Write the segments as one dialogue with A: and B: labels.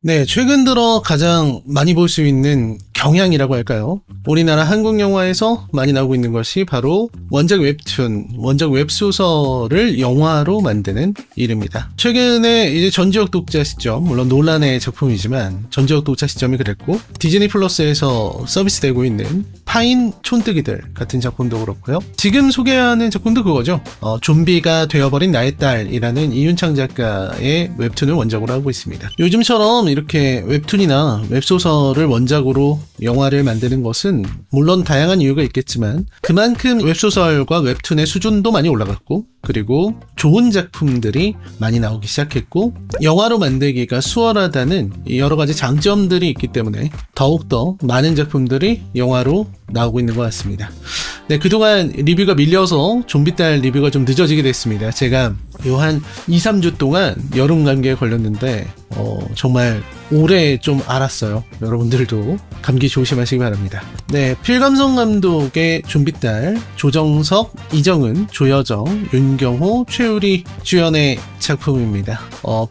A: 네, 최근 들어 가장 많이 볼 수 있는 경향이라고 할까요? 우리나라 한국 영화에서 많이 나오고 있는 것이 바로 원작 웹툰, 원작 웹소설을 영화로 만드는 일입니다. 최근에 이제 전지적 독자 시점, 물론 논란의 작품이지만 전지적 독자 시점이 그랬고, 디즈니 플러스에서 서비스되고 있는 파인 촌뜨기들 같은 작품도 그렇고요. 지금 소개하는 작품도 그거죠. 좀비가 되어버린 나의 딸이라는 이윤창 작가의 웹툰을 원작으로 하고 있습니다. 요즘처럼 이렇게 웹툰이나 웹소설을 원작으로 영화를 만드는 것은 물론 다양한 이유가 있겠지만 그만큼 웹소설과 웹툰의 수준도 많이 올라갔고, 그리고 좋은 작품들이 많이 나오기 시작했고, 영화로 만들기가 수월하다는 여러 가지 장점들이 있기 때문에 더욱더 많은 작품들이 영화로 나오고 있는 것 같습니다. 네, 그동안 리뷰가 밀려서 좀비딸 리뷰가 좀 늦어지게 됐습니다. 제가 요 한 2-3주 동안 여름 감기에 걸렸는데 정말 오래 좀 앓았어요. 여러분들도 감기 조심하시기 바랍니다. 네, 필감성 감독의 좀비딸, 조정석, 이정은, 조여정, 윤경호, 최우리 주연의 작품입니다.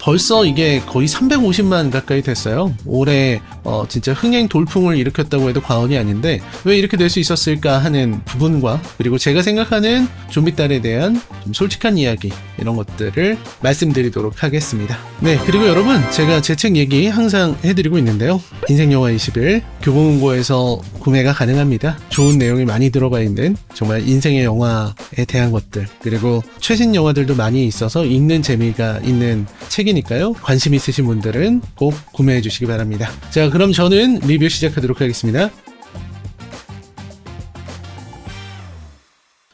A: 벌써 이게 거의 350만 가까이 됐어요. 올해 진짜 흥행 돌풍을 일으켰다고 해도 과언이 아닌데 왜 이렇게 될 수 있었을까 하는 부분과, 그리고 제가 생각하는 좀비딸에 대한 좀 솔직한 이야기, 이런 것들을 말씀드리도록 하겠습니다. 네, 그리고 여러분, 제가 제 책 얘기 항상 해드리고 있는데요. 인생영화 20일 교보문고에서 구매가 가능합니다. 좋은 내용이 많이 들어가 있는 정말 인생의 영화에 대한 것들, 그리고 최신 영화들도 많이 있어서 읽는 재미가 있는 책이니까요. 관심 있으신 분들은 꼭 구매해 주시기 바랍니다. 자, 그럼 저는 리뷰 시작하도록 하겠습니다.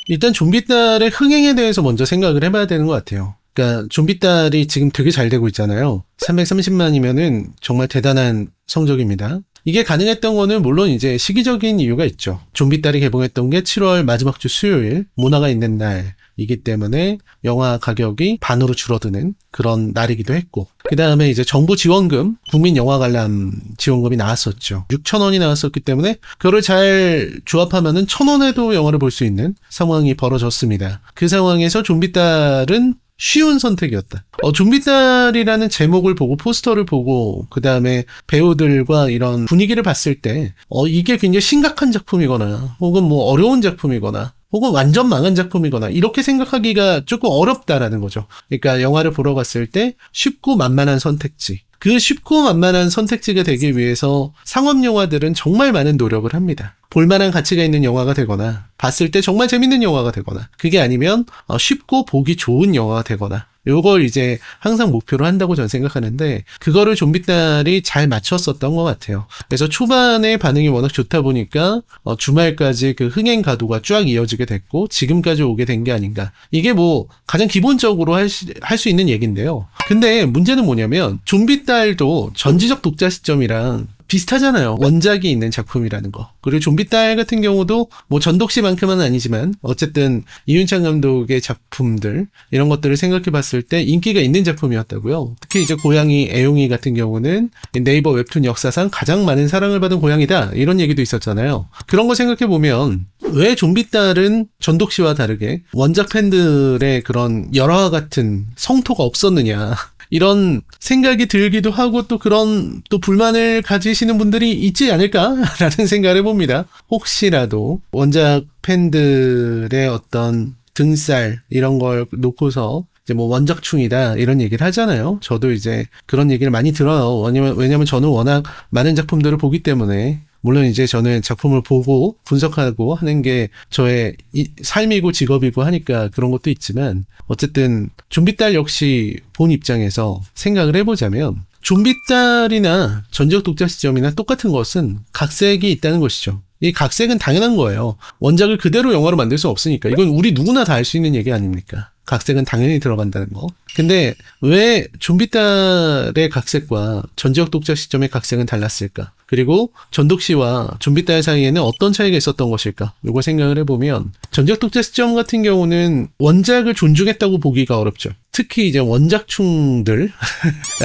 A: 일단 좀비딸의 흥행에 대해서 먼저 생각을 해봐야 되는 것 같아요. 그러니까 좀비딸이 지금 되게 잘 되고 있잖아요. 330만이면은 정말 대단한 성적입니다. 이게 가능했던 거는 물론 이제 시기적인 이유가 있죠. 좀비딸이 개봉했던 게 7월 마지막 주 수요일, 모나가 있는 날이기 때문에 영화 가격이 반으로 줄어드는 그런 날이기도 했고, 그 다음에 이제 정부 지원금, 국민영화관람 지원금이 나왔었죠. 6,000원이 나왔었기 때문에 그거를 잘 조합하면은 1,000원에도 영화를 볼 수 있는 상황이 벌어졌습니다. 그 상황에서 좀비딸은 쉬운 선택이었다. 좀비딸이라는 제목을 보고, 포스터를 보고, 그 다음에 배우들과 이런 분위기를 봤을 때 이게 굉장히 심각한 작품이거나 혹은 뭐 어려운 작품이거나 혹은 완전 망한 작품이거나 이렇게 생각하기가 조금 어렵다라는 거죠. 그러니까 영화를 보러 갔을 때 쉽고 만만한 선택지, 그 쉽고 만만한 선택지가 되기 위해서 상업영화들은 정말 많은 노력을 합니다. 볼만한 가치가 있는 영화가 되거나, 봤을 때 정말 재밌는 영화가 되거나, 그게 아니면 쉽고 보기 좋은 영화가 되거나, 요걸 이제 항상 목표로 한다고 저는 생각하는데, 그거를 좀비딸이 잘 맞췄었던 것 같아요. 그래서 초반에 반응이 워낙 좋다 보니까 주말까지 그 흥행 가도가 쫙 이어지게 됐고 지금까지 오게 된 게 아닌가. 이게 뭐 가장 기본적으로 할 수 있는 얘기인데요. 근데 문제는 뭐냐면 좀비딸도 전지적 독자 시점이랑 비슷하잖아요. 원작이 있는 작품이라는 거. 그리고 좀비딸 같은 경우도 뭐 전독시만큼은 아니지만 어쨌든 이윤창 감독의 작품들, 이런 것들을 생각해 봤을 때 인기가 있는 작품이었다고요. 특히 이제 고양이 애용이 같은 경우는 네이버 웹툰 역사상 가장 많은 사랑을 받은 고양이다, 이런 얘기도 있었잖아요. 그런 거 생각해 보면 왜 좀비딸은 전독시와 다르게 원작 팬들의 그런 열화와 같은 성토가 없었느냐, 이런 생각이 들기도 하고, 또 그런 또 불만을 가지시는 분들이 있지 않을까라는 생각을 해봅니다. 혹시라도 원작 팬들의 어떤 등살, 이런 걸 놓고서 이제 뭐 원작충이다, 이런 얘기를 하잖아요. 저도 이제 그런 얘기를 많이 들어요. 왜냐면 저는 워낙 많은 작품들을 보기 때문에, 물론 이제 저는 작품을 보고 분석하고 하는 게 저의 삶이고 직업이고 하니까 그런 것도 있지만, 어쨌든 좀비딸 역시 본 입장에서 생각을 해보자면 좀비딸이나 전지적 독자 시점이나 똑같은 것은 각색이 있다는 것이죠. 이 각색은 당연한 거예요. 원작을 그대로 영화로 만들 수 없으니까. 이건 우리 누구나 다 알 수 있는 얘기 아닙니까? 각색은 당연히 들어간다는 거. 근데 왜 좀비딸의 각색과 전지적 독자 시점의 각색은 달랐을까? 그리고 전독시와 좀비딸 사이에는 어떤 차이가 있었던 것일까? 이거 생각을 해보면, 전지적 독자 시점 같은 경우는 원작을 존중했다고 보기가 어렵죠. 특히 이제 원작충들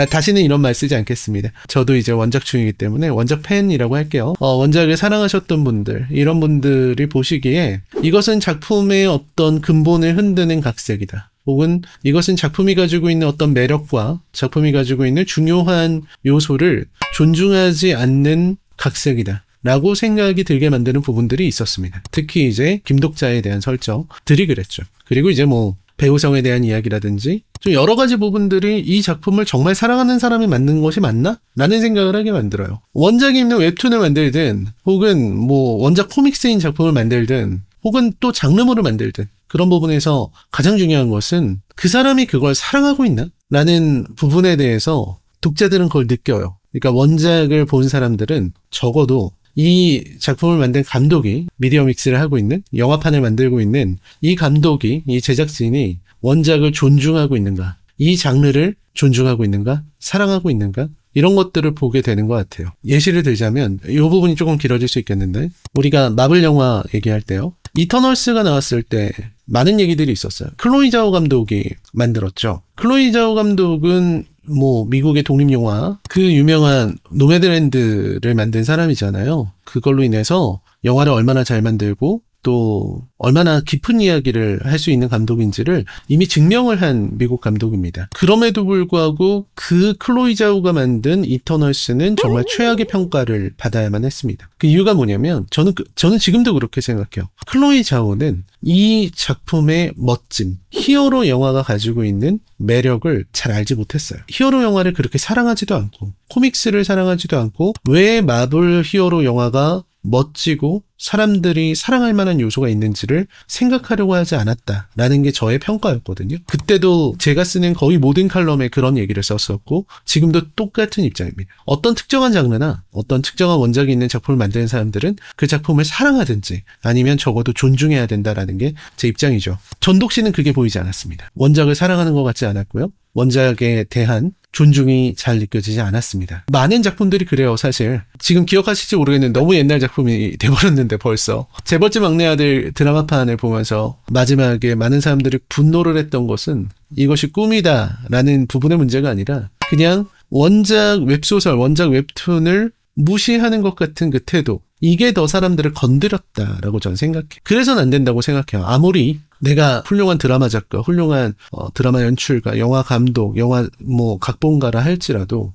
A: 다시는 이런 말 쓰지 않겠습니다. 저도 이제 원작충이기 때문에 원작 팬이라고 할게요. 원작을 사랑하셨던 분들, 이런 분들이 보시기에 이것은 작품의 어떤 근본을 흔드는 각색이다, 혹은 이것은 작품이 가지고 있는 어떤 매력과 작품이 가지고 있는 중요한 요소를 존중하지 않는 각색이다 라고 생각이 들게 만드는 부분들이 있었습니다. 특히 이제 김독자에 대한 설정들이 그랬죠. 그리고 이제 뭐 배우성에 대한 이야기라든지 좀 여러 가지 부분들이 이 작품을 정말 사랑하는 사람이 만든 것이 맞나? 라는 생각을 하게 만들어요. 원작이 있는 웹툰을 만들든 혹은 뭐 원작 코믹스인 작품을 만들든 혹은 또 장르물을 만들든 그런 부분에서 가장 중요한 것은 그 사람이 그걸 사랑하고 있나? 라는 부분에 대해서 독자들은 그걸 느껴요. 그러니까 원작을 본 사람들은 적어도 이 작품을 만든 감독이 미디어 믹스를 하고 있는 영화판을 만들고 있는 이 감독이 이 제작진이 원작을 존중하고 있는가 이 장르를 존중하고 있는가 사랑하고 있는가 이런 것들을 보게 되는 것 같아요. 예시를 들자면 이 부분이 조금 길어질 수 있겠는데 우리가 마블 영화 얘기할 때요. 이터널스가 나왔을 때 많은 얘기들이 있었어요. 클로이 자오 감독이 만들었죠. 클로이 자오 감독은 뭐 미국의 독립영화 그 유명한 노매드랜드를 만든 사람이잖아요. 그걸로 인해서 영화를 얼마나 잘 만들고 또 얼마나 깊은 이야기를 할 수 있는 감독인지를 이미 증명을 한 미국 감독입니다. 그럼에도 불구하고 그 클로이 자우가 만든 이터널스는 정말 최악의 평가를 받아야만 했습니다. 그 이유가 뭐냐면 저는 지금도 그렇게 생각해요. 클로이 자우는 이 작품의 멋짐, 히어로 영화가 가지고 있는 매력을 잘 알지 못했어요. 히어로 영화를 그렇게 사랑하지도 않고 코믹스를 사랑하지도 않고 왜 마블 히어로 영화가 멋지고 사람들이 사랑할 만한 요소가 있는지를 생각하려고 하지 않았다라는 게 저의 평가였거든요. 그때도 제가 쓰는 거의 모든 칼럼에 그런 얘기를 썼었고 지금도 똑같은 입장입니다. 어떤 특정한 장르나 어떤 특정한 원작이 있는 작품을 만드는 사람들은 그 작품을 사랑하든지 아니면 적어도 존중해야 된다라는 게 제 입장이죠. 전독 씨는 그게 보이지 않았습니다. 원작을 사랑하는 것 같지 않았고요. 원작에 대한 존중이 잘 느껴지지 않았습니다. 많은 작품들이 그래요, 사실. 지금 기억하실지 모르겠는데 너무 옛날 작품이 돼버렸는데 벌써. 재벌집 막내 아들 드라마판을 보면서 마지막에 많은 사람들이 분노를 했던 것은 이것이 꿈이다 라는 부분의 문제가 아니라 그냥 원작 웹소설, 원작 웹툰을 무시하는 것 같은 그 태도. 이게 더 사람들을 건드렸다라고 저는 생각해요. 그래서는 안 된다고 생각해요. 아무리 내가 훌륭한 드라마 작가, 훌륭한 드라마 연출가, 영화 감독, 영화 뭐 각본가라 할지라도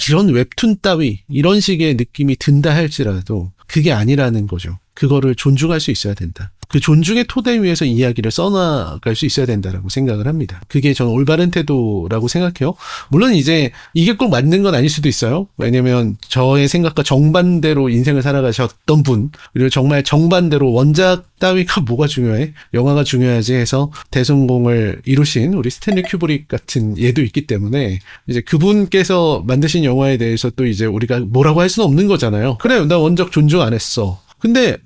A: 이런 웹툰 따위 이런 식의 느낌이 든다 할지라도 그게 아니라는 거죠. 그거를 존중할 수 있어야 된다. 그 존중의 토대 위에서 이야기를 써나갈 수 있어야 된다라고 생각을 합니다. 그게 저는 올바른 태도라고 생각해요. 물론 이제 이게 꼭 맞는 건 아닐 수도 있어요. 왜냐면 저의 생각과 정반대로 인생을 살아가셨던 분, 그리고 정말 정반대로 원작 따위가 뭐가 중요해? 영화가 중요하지 해서 대성공을 이루신 우리 스탠리 큐브릭 같은 예도 있기 때문에 이제 그분께서 만드신 영화에 대해서 또 이제 우리가 뭐라고 할 수는 없는 거잖아요. 그래, 나 원작 존중 안 했어. 근데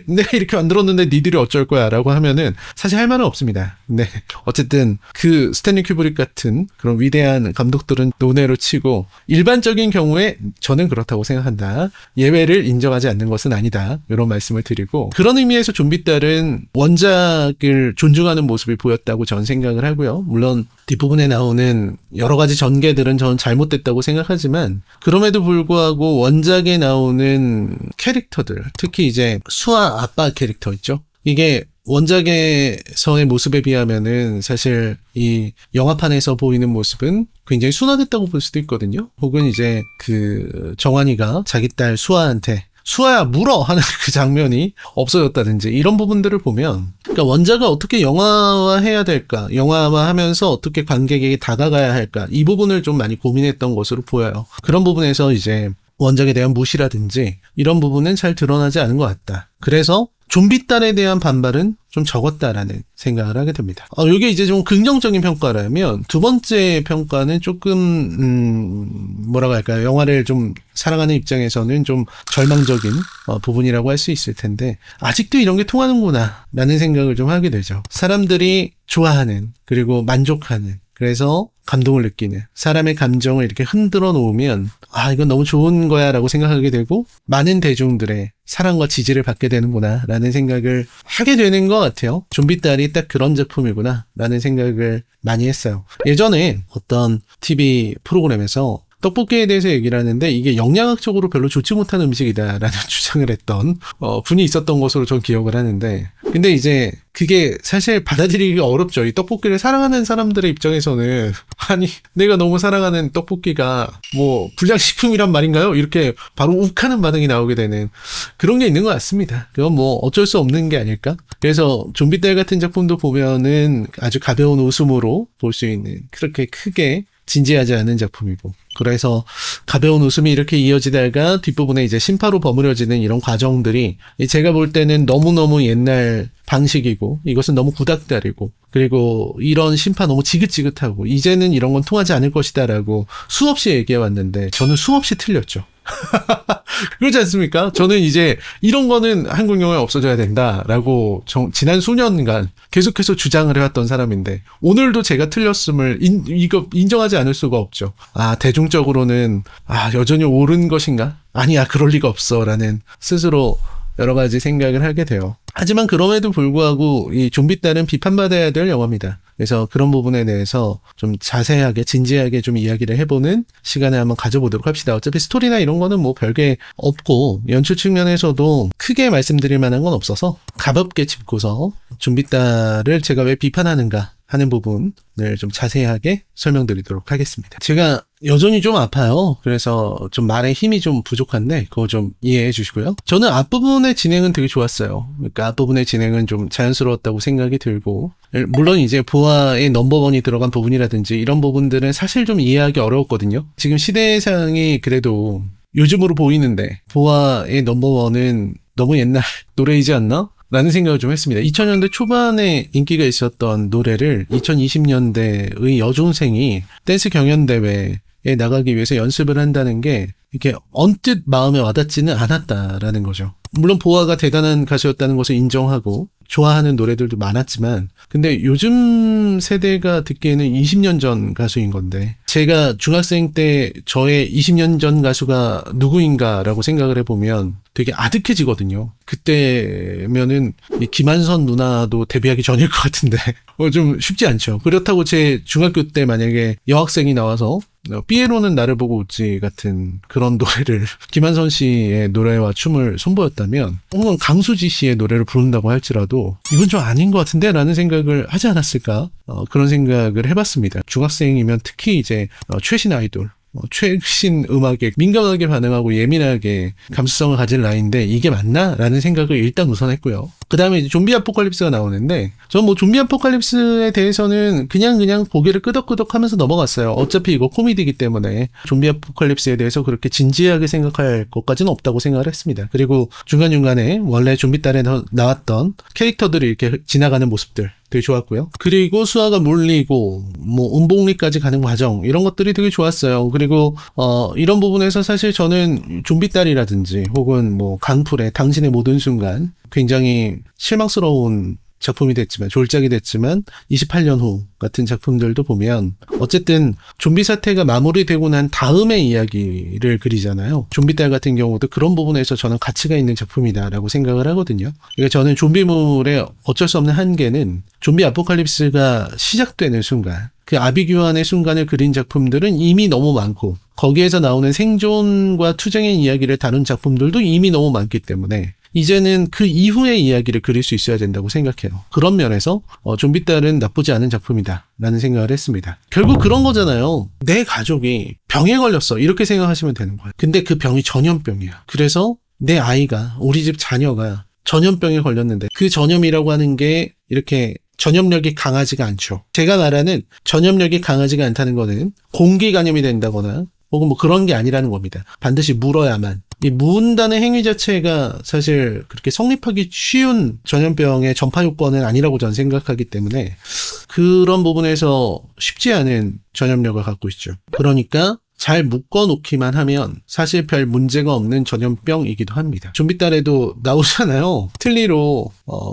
A: 내가 이렇게 만들었는데 니들이 어쩔 거야 라고 하면은 사실 할 말은 없습니다. 네. 어쨌든 그 스탠리 큐브릭 같은 그런 위대한 감독들은 논외로 치고 일반적인 경우에 저는 그렇다고 생각한다. 예외를 인정하지 않는 것은 아니다. 이런 말씀을 드리고 그런 의미에서 좀비딸은 원작을 존중하는 모습이 보였다고 저는 생각을 하고요. 물론 뒷부분에 나오는 여러 가지 전개들은 저는 잘못됐다고 생각하지만 그럼에도 불구하고 원작에 나오는 캐릭터들 특히 이제 수아 아빠 캐릭터 있죠. 이게 원작에서의 모습에 비하면은 사실 이 영화판에서 보이는 모습은 굉장히 순화됐다고 볼 수도 있거든요. 혹은 이제 그 정환이가 자기 딸 수아한테 수아야 물어 하는 그 장면이 없어졌다든지 이런 부분들을 보면 그러니까 원작을 어떻게 영화화해야 될까 영화화하면서 어떻게 관객에게 다가가야 할까 이 부분을 좀 많이 고민했던 것으로 보여요. 그런 부분에서 이제 원작에 대한 무시라든지 이런 부분은 잘 드러나지 않은 것 같다. 그래서 좀비딸에 대한 반발은 좀 적었다라는 생각을 하게 됩니다. 이게 이제 좀 긍정적인 평가라면 두 번째 평가는 조금 뭐라고 할까요? 영화를 좀 사랑하는 입장에서는 좀 절망적인 부분이라고 할 수 있을 텐데 아직도 이런 게 통하는구나 라는 생각을 좀 하게 되죠. 사람들이 좋아하는 그리고 만족하는 그래서 감동을 느끼는 사람의 감정을 이렇게 흔들어 놓으면 이건 너무 좋은 거야 라고 생각하게 되고 많은 대중들의 사랑과 지지를 받게 되는구나 라는 생각을 하게 되는 것 같아요. 좀비딸이 딱 그런 작품이구나 라는 생각을 많이 했어요. 예전에 어떤 TV 프로그램에서 떡볶이에 대해서 얘기를 하는데 이게 영양학적으로 별로 좋지 못한 음식이다라는 주장을 했던 분이 있었던 것으로 전 기억을 하는데, 근데 이제 그게 사실 받아들이기가 어렵죠. 이 떡볶이를 사랑하는 사람들의 입장에서는 아니 내가 너무 사랑하는 떡볶이가 뭐 불량식품이란 말인가요? 이렇게 바로 욱하는 반응이 나오게 되는 그런 게 있는 것 같습니다. 그건 뭐 어쩔 수 없는 게 아닐까? 그래서 좀비딸 같은 작품도 보면은 아주 가벼운 웃음으로 볼 수 있는, 그렇게 크게 진지하지 않은 작품이고, 그래서 가벼운 웃음이 이렇게 이어지다가 뒷부분에 이제 심파로 버무려지는 이런 과정들이 제가 볼 때는 너무너무 옛날 방식이고, 이것은 너무 구닥다리고, 그리고 이런 심파 너무 지긋지긋하고 이제는 이런 건 통하지 않을 것이다 라고 수없이 얘기해 왔는데 저는 수없이 틀렸죠. 그렇지 않습니까? 저는 이제 이런 거는 한국 영화에 없어져야 된다라고 지난 수년간 계속해서 주장을 해왔던 사람인데, 오늘도 제가 틀렸음을 이거 인정하지 않을 수가 없죠. 아, 대중적으로는 여전히 옳은 것인가? 아니야, 그럴 리가 없어라는 스스로 여러 가지 생각을 하게 돼요. 하지만 그럼에도 불구하고 이 좀비딸은 비판받아야 될 영화입니다. 그래서 그런 부분에 대해서 좀 자세하게 진지하게 좀 이야기를 해보는 시간을 한번 가져보도록 합시다. 어차피 스토리나 이런 거는 뭐 별게 없고 연출 측면에서도 크게 말씀드릴 만한 건 없어서 가볍게 짚고서 좀비딸을 제가 왜 비판하는가 하는 부분을 좀 자세하게 설명드리도록 하겠습니다. 제가 여전히 좀 아파요. 그래서 좀 말에 힘이 좀 부족한데 그거 좀 이해해 주시고요. 저는 앞부분의 진행은 되게 좋았어요. 그러니까 앞부분의 진행은 좀 자연스러웠다고 생각이 들고, 물론 이제 보아의 넘버원이 들어간 부분이라든지 이런 부분들은 사실 좀 이해하기 어려웠거든요. 지금 시대상이 그래도 요즘으로 보이는데 보아의 넘버원은 너무 옛날 노래이지 않나? 라는 생각을 좀 했습니다. 2000년대 초반에 인기가 있었던 노래를 2020년대의 여중생이 댄스 경연대회에 나가기 위해서 연습을 한다는 게 이렇게 언뜻 마음에 와닿지는 않았다라는 거죠. 물론 보아가 대단한 가수였다는 것을 인정하고 좋아하는 노래들도 많았지만, 근데 요즘 세대가 듣기에는 20년 전 가수인 건데, 제가 중학생 때 저의 20년 전 가수가 누구인가라고 생각을 해보면 되게 아득해지거든요. 그때면은 김한선 누나도 데뷔하기 전일 것 같은데 좀 쉽지 않죠. 그렇다고 제 중학교 때 만약에 여학생이 나와서 삐에로는 나를 보고 웃지 같은 그런 노래를 김한선 씨의 노래와 춤을 선보였다면, 혹은 강수지 씨의 노래를 부른다고 할지라도 이건 좀 아닌 것 같은데 라는 생각을 하지 않았을까, 그런 생각을 해봤습니다. 중학생이면 특히 이제 최신 아이돌, 최신 음악에 민감하게 반응하고 예민하게 감수성을 가진 나이인데 이게 맞나? 라는 생각을 일단 우선 했고요. 그 다음에 이제 좀비 아포칼립스가 나오는데, 전 뭐 좀비 아포칼립스에 대해서는 그냥 고개를 끄덕끄덕 하면서 넘어갔어요. 어차피 이거 코미디이기 때문에 좀비 아포칼립스에 대해서 그렇게 진지하게 생각할 것까지는 없다고 생각을 했습니다. 그리고 중간중간에 원래 좀비딸에 나왔던 캐릭터들이 이렇게 지나가는 모습들 되게 좋았고요. 그리고 수아가 물리고 뭐 음복리까지 가는 과정, 이런 것들이 되게 좋았어요. 그리고 이런 부분에서 사실 저는 좀비딸이라든지 혹은 뭐 강풀의 당신의 모든 순간 굉장히 실망스러운 작품이 됐지만, 졸작이 됐지만 28년 후 같은 작품들도 보면 어쨌든 좀비 사태가 마무리되고 난 다음의 이야기를 그리잖아요. 좀비딸 같은 경우도 그런 부분에서 저는 가치가 있는 작품이다라고 생각을 하거든요. 그러니까 저는 좀비물의 어쩔 수 없는 한계는 좀비 아포칼립스가 시작되는 순간, 그 아비규환의 순간을 그린 작품들은 이미 너무 많고, 거기에서 나오는 생존과 투쟁의 이야기를 다룬 작품들도 이미 너무 많기 때문에 이제는 그 이후의 이야기를 그릴 수 있어야 된다고 생각해요. 그런 면에서 좀비딸은 나쁘지 않은 작품이다 라는 생각을 했습니다. 결국 그런 거잖아요. 내 가족이 병에 걸렸어, 이렇게 생각하시면 되는 거예요. 근데 그 병이 전염병이야. 그래서 내 아이가, 우리 집 자녀가 전염병에 걸렸는데 그 전염이라고 하는 게 이렇게 전염력이 강하지가 않죠. 제가 말하는 전염력이 강하지가 않다는 거는 공기 감염이 된다거나 혹은 뭐 그런 게 아니라는 겁니다. 반드시 물어야만. 이 무은다는 행위 자체가 사실 그렇게 성립하기 쉬운 전염병의 전파 요건은 아니라고 저는 생각하기 때문에 그런 부분에서 쉽지 않은 전염력을 갖고 있죠. 그러니까 잘 묶어놓기만 하면 사실 별 문제가 없는 전염병이기도 합니다. 좀비딸에도 나오잖아요. 틀니로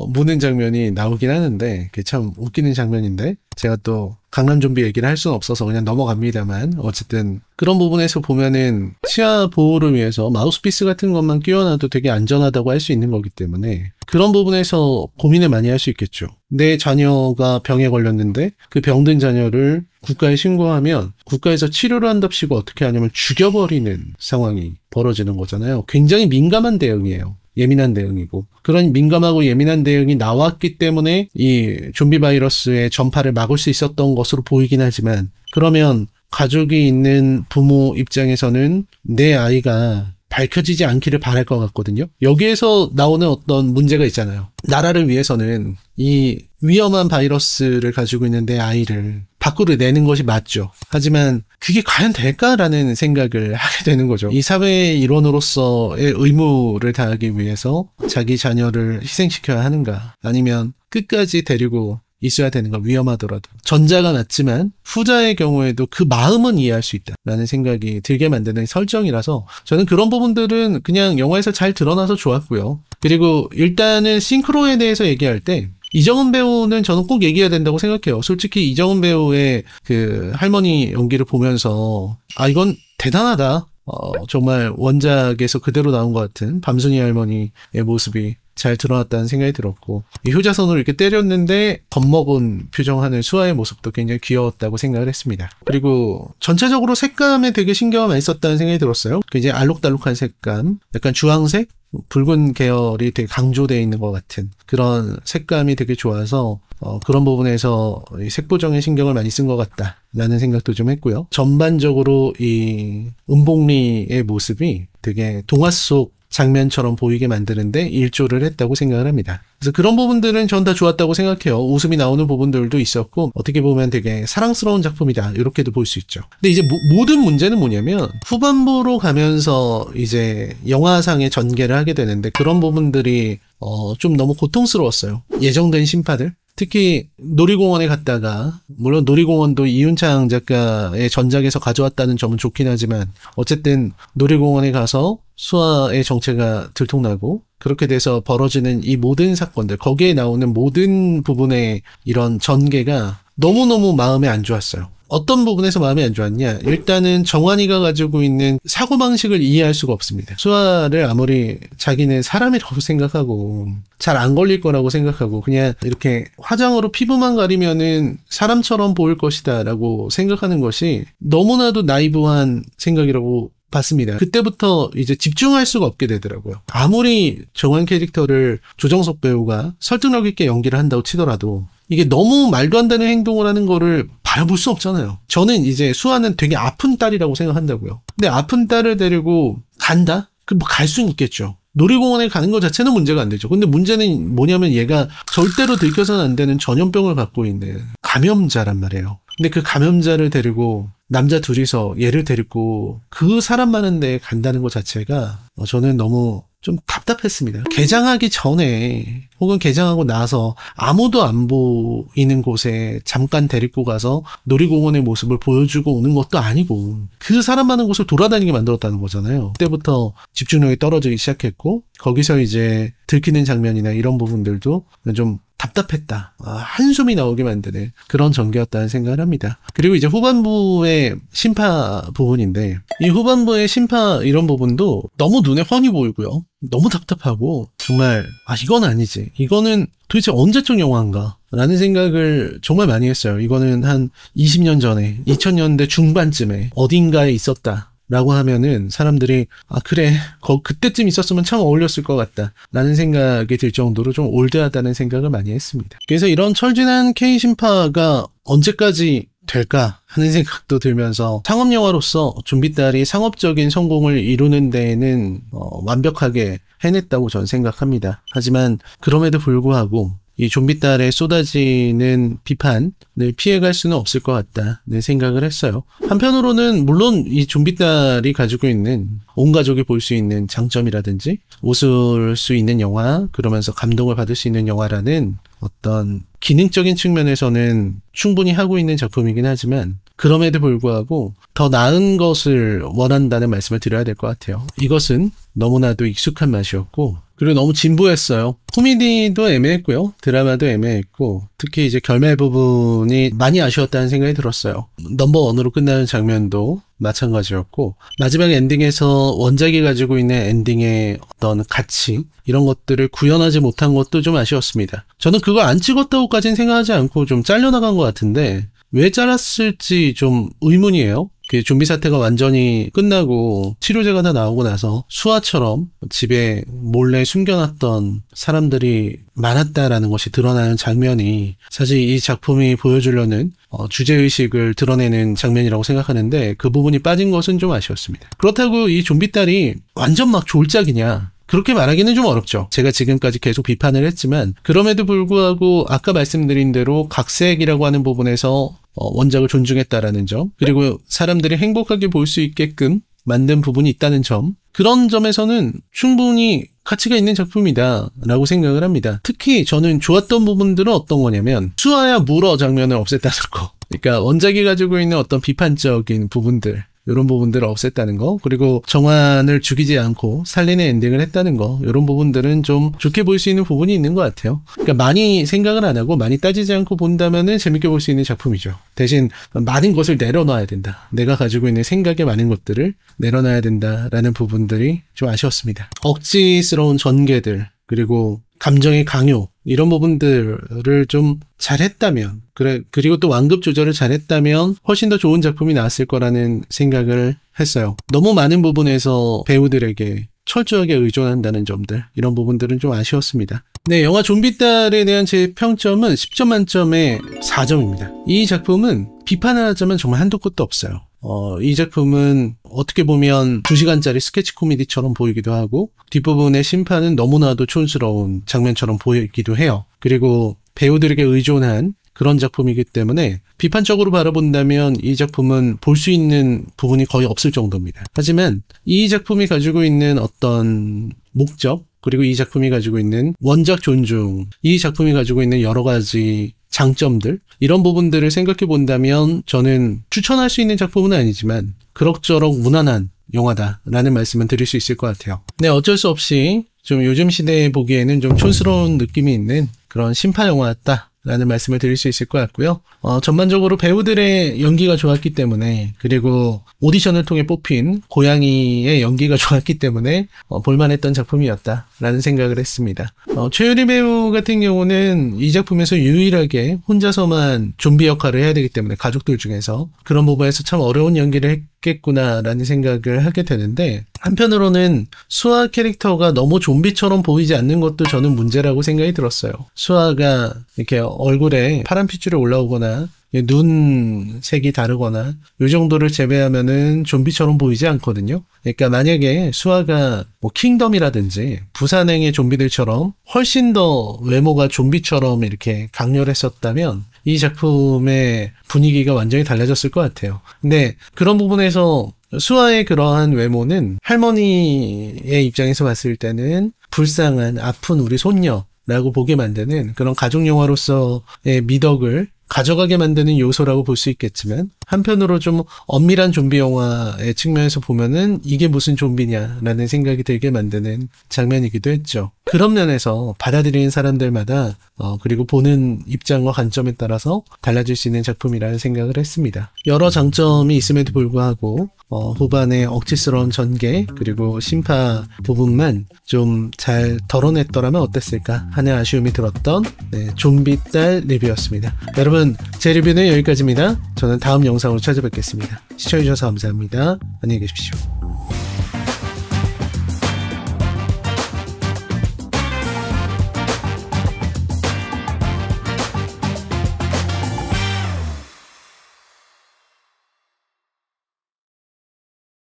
A: 무는 장면이 나오긴 하는데 그게 참 웃기는 장면인데, 제가 또 강남 좀비 얘기를 할 수는 없어서 그냥 넘어갑니다만 어쨌든 그런 부분에서 보면은 치아 보호를 위해서 마우스피스 같은 것만 끼워놔도 되게 안전하다고 할 수 있는 거기 때문에 그런 부분에서 고민을 많이 할 수 있겠죠. 내 자녀가 병에 걸렸는데 그 병든 자녀를 국가에 신고하면 국가에서 치료를 한답시고 어떻게 하냐면 죽여버리는 상황이 벌어지는 거잖아요. 굉장히 민감한 대응이에요. 예민한 대응이고 그런 민감하고 예민한 대응이 나왔기 때문에 이 좀비 바이러스의 전파를 막을 수 있었던 것으로 보이긴 하지만 그러면 가족이 있는 부모 입장에서는 내 아이가 밝혀지지 않기를 바랄 것 같거든요. 여기에서 나오는 어떤 문제가 있잖아요. 나라를 위해서는 이 위험한 바이러스를 가지고 있는 내 아이를 밖으로 내는 것이 맞죠. 하지만 그게 과연 될까라는 생각을 하게 되는 거죠. 이 사회의 일원으로서의 의무를 다하기 위해서 자기 자녀를 희생시켜야 하는가 아니면 끝까지 데리고 있어야 되는 거 위험하더라도 전자가 낫지만 후자의 경우에도 그 마음은 이해할 수 있다라는 생각이 들게 만드는 설정이라서 저는 그런 부분들은 그냥 영화에서 잘 드러나서 좋았고요. 그리고 일단은 싱크로에 대해서 얘기할 때 이정은 배우는 저는 꼭 얘기해야 된다고 생각해요. 솔직히 이정은 배우의 그 할머니 연기를 보면서 아 이건 대단하다. 정말 원작에서 그대로 나온 것 같은 밤순이 할머니의 모습이 잘 드러났다는 생각이 들었고 이 효자손으로 이렇게 때렸는데 겁먹은 표정하는 수아의 모습도 굉장히 귀여웠다고 생각을 했습니다. 그리고 전체적으로 색감에 되게 신경을 많이 썼다는 생각이 들었어요. 그 이제 알록달록한 색감, 약간 주황색, 붉은 계열이 되게 강조되어 있는 것 같은 그런 색감이 되게 좋아서 그런 부분에서 이 색보정에 신경을 많이 쓴 것 같다라는 생각도 좀 했고요. 전반적으로 이 은복리의 모습이 되게 동화 속 장면처럼 보이게 만드는데 일조를 했다고 생각을 합니다. 그래서 그런 부분들은 전 다 좋았다고 생각해요. 웃음이 나오는 부분들도 있었고 어떻게 보면 되게 사랑스러운 작품이다 이렇게도 볼 수 있죠. 근데 이제 모든 문제는 뭐냐면 후반부로 가면서 이제 영화상의 전개를 하게 되는데 그런 부분들이 좀 너무 고통스러웠어요. 예정된 신파들 특히 놀이공원에 갔다가 물론 놀이공원도 이윤창 작가의 전작에서 가져왔다는 점은 좋긴 하지만 어쨌든 놀이공원에 가서 수아의 정체가 들통나고 그렇게 돼서 벌어지는 이 모든 사건들 거기에 나오는 모든 부분의 이런 전개가 너무너무 마음에 안 좋았어요. 어떤 부분에서 마음에 안 좋았냐? 일단은 정환이가 가지고 있는 사고방식을 이해할 수가 없습니다. 수아를 아무리 자기는 사람이라고 생각하고 잘 안 걸릴 거라고 생각하고 그냥 이렇게 화장으로 피부만 가리면은 사람처럼 보일 것이다 라고 생각하는 것이 너무나도 나이브한 생각이라고 봤습니다. 그때부터 이제 집중할 수가 없게 되더라고요. 아무리 정환 캐릭터를 조정석 배우가 설득력 있게 연기를 한다고 치더라도 이게 너무 말도 안 되는 행동을 하는 거를 바라볼 수 없잖아요. 저는 이제 수아는 되게 아픈 딸이라고 생각한다고요. 근데 아픈 딸을 데리고 간다? 뭐 갈 수는 있겠죠. 놀이공원에 가는 것 자체는 문제가 안 되죠. 근데 문제는 뭐냐면 얘가 절대로 들켜서는 안 되는 전염병을 갖고 있는 감염자란 말이에요. 근데 그 감염자를 데리고 남자 둘이서 얘를 데리고 그 사람 많은 데에 간다는 것 자체가 저는 너무 좀 답답했습니다. 개장하기 전에 혹은 개장하고 나서 아무도 안 보이는 곳에 잠깐 데리고 가서 놀이공원의 모습을 보여주고 오는 것도 아니고 그 사람 많은 곳을 돌아다니게 만들었다는 거잖아요. 그때부터 집중력이 떨어지기 시작했고 거기서 이제 들키는 장면이나 이런 부분들도 좀 답답했다. 한숨이 나오게 만드는 그런 전개였다는 생각을 합니다. 그리고 이제 후반부의 심파 부분인데 이 후반부의 심파 이런 부분도 너무 눈에 훤히 보이고요. 너무 답답하고 정말 이건 아니지. 이거는 도대체 언제적 영화인가? 라는 생각을 정말 많이 했어요. 이거는 한 20년 전에 2000년대 중반쯤에 어딘가에 있었다. 라고 하면은 사람들이 그래 그때쯤 있었으면 참 어울렸을 것 같다 라는 생각이 들 정도로 좀 올드하다는 생각을 많이 했습니다. 그래서 이런 철진한 K신파가 언제까지 될까 하는 생각도 들면서 상업영화로서 좀비딸이 상업적인 성공을 이루는 데에는 완벽하게 해냈다고 저는 생각합니다. 하지만 그럼에도 불구하고 이 좀비딸에 쏟아지는 비판을 피해갈 수는 없을 것 같다는 생각을 했어요. 한편으로는 물론 이 좀비딸이 가지고 있는 온 가족이 볼 수 있는 장점이라든지 웃을 수 있는 영화, 그러면서 감동을 받을 수 있는 영화라는 어떤 기능적인 측면에서는 충분히 하고 있는 작품이긴 하지만 그럼에도 불구하고 더 나은 것을 원한다는 말씀을 드려야 될 것 같아요. 이것은 너무나도 익숙한 맛이었고, 그리고 너무 진부했어요. 코미디도 애매했고요. 드라마도 애매했고, 특히 이제 결말 부분이 많이 아쉬웠다는 생각이 들었어요. 넘버원으로 끝나는 장면도 마찬가지였고, 마지막 엔딩에서 원작이 가지고 있는 엔딩의 어떤 가치, 이런 것들을 구현하지 못한 것도 좀 아쉬웠습니다. 저는 그거 안 찍었다고까지는 생각하지 않고 좀 잘려나간 것 같은데, 왜 잘랐을지 좀 의문이에요. 그 좀비 사태가 완전히 끝나고 치료제가 다 나오고 나서 수아처럼 집에 몰래 숨겨놨던 사람들이 많았다라는 것이 드러나는 장면이 사실 이 작품이 보여주려는 주제의식을 드러내는 장면이라고 생각하는데, 그 부분이 빠진 것은 좀 아쉬웠습니다. 그렇다고 이 좀비 딸이 완전 막 졸작이냐, 그렇게 말하기는 좀 어렵죠. 제가 지금까지 계속 비판을 했지만, 그럼에도 불구하고 아까 말씀드린 대로 각색이라고 하는 부분에서 원작을 존중했다라는 점, 그리고 사람들이 행복하게 볼 수 있게끔 만든 부분이 있다는 점, 그런 점에서는 충분히 가치가 있는 작품이다 라고 생각을 합니다. 특히 저는 좋았던 부분들은 어떤 거냐면, 수아야 물어 장면을 없앴다는 거, 그러니까 원작이 가지고 있는 어떤 비판적인 부분들, 이런 부분들을 없앴다는 거, 그리고 정환을 죽이지 않고 살리는 엔딩을 했다는 거, 이런 부분들은 좀 좋게 볼 수 있는 부분이 있는 것 같아요. 그러니까 많이 생각을 안 하고 많이 따지지 않고 본다면은 재밌게 볼 수 있는 작품이죠. 대신 많은 것을 내려놔야 된다, 내가 가지고 있는 생각의 많은 것들을 내려놔야 된다라는 부분들이 좀 아쉬웠습니다. 억지스러운 전개들, 그리고 감정의 강요, 이런 부분들을 좀 잘했다면, 그리고 또 완급 조절을 잘했다면 훨씬 더 좋은 작품이 나왔을 거라는 생각을 했어요. 너무 많은 부분에서 배우들에게 철저하게 의존한다는 점들, 이런 부분들은 좀 아쉬웠습니다. 네, 영화 좀비딸에 대한 제 평점은 10점 만점에 4점입니다. 이 작품은 비판을 하자면 정말 한도 끝도 없어요. 이 작품은 어떻게 보면 2시간짜리 스케치 코미디처럼 보이기도 하고, 뒷부분의 심판은 너무나도 촌스러운 장면처럼 보이기도 해요. 그리고 배우들에게 의존한 그런 작품이기 때문에 비판적으로 바라본다면 이 작품은 볼 수 있는 부분이 거의 없을 정도입니다. 하지만 이 작품이 가지고 있는 어떤 목적, 그리고 이 작품이 가지고 있는 원작 존중, 이 작품이 가지고 있는 여러 가지 장점들, 이런 부분들을 생각해 본다면 저는 추천할 수 있는 작품은 아니지만 그럭저럭 무난한 영화다라는 말씀은 드릴 수 있을 것 같아요. 네, 어쩔 수 없이 좀 요즘 시대에 보기에는 좀 촌스러운 느낌이 있는 그런 심파 영화였다 라는 말씀을 드릴 수 있을 것 같고요. 전반적으로 배우들의 연기가 좋았기 때문에, 그리고 오디션을 통해 뽑힌 고양이의 연기가 좋았기 때문에 볼만했던 작품이었다라는 생각을 했습니다. 최유리 배우 같은 경우는 이 작품에서 유일하게 혼자서만 좀비 역할을 해야 되기 때문에, 가족들 중에서 그런 부분에서 참 어려운 연기를 했겠구나라는 생각을 하게 되는데, 한편으로는 수아 캐릭터가 너무 좀비처럼 보이지 않는 것도 저는 문제라고 생각이 들었어요. 수아가 이렇게 얼굴에 파란 핏줄이 올라오거나 눈 색이 다르거나 이 정도를 제외하면은 좀비처럼 보이지 않거든요. 그러니까 만약에 수아가 뭐 킹덤이라든지 부산행의 좀비들처럼 훨씬 더 외모가 좀비처럼 이렇게 강렬했었다면 이 작품의 분위기가 완전히 달라졌을 것 같아요. 근데 그런 부분에서 수아의 그러한 외모는 할머니의 입장에서 봤을 때는 불쌍한 아픈 우리 손녀라고 보게 만드는 그런 가족영화로서의 미덕을 가져가게 만드는 요소라고 볼 수 있겠지만, 한편으로 좀 엄밀한 좀비 영화의 측면에서 보면은 이게 무슨 좀비냐라는 생각이 들게 만드는 장면이기도 했죠. 그런 면에서 받아들이는 사람들마다 그리고 보는 입장과 관점에 따라서 달라질 수 있는 작품이라는 생각을 했습니다. 여러 장점이 있음에도 불구하고 후반에 억지스러운 전개, 그리고 심파 부분만 좀 잘 덜어냈더라면 어땠을까 하는 아쉬움이 들었던 좀비딸 리뷰였습니다. 여러분, 제 리뷰는 여기까지입니다. 저는 다음 영상으로 찾아뵙겠습니다. 시청해주셔서 감사합니다. 안녕히 계십시오.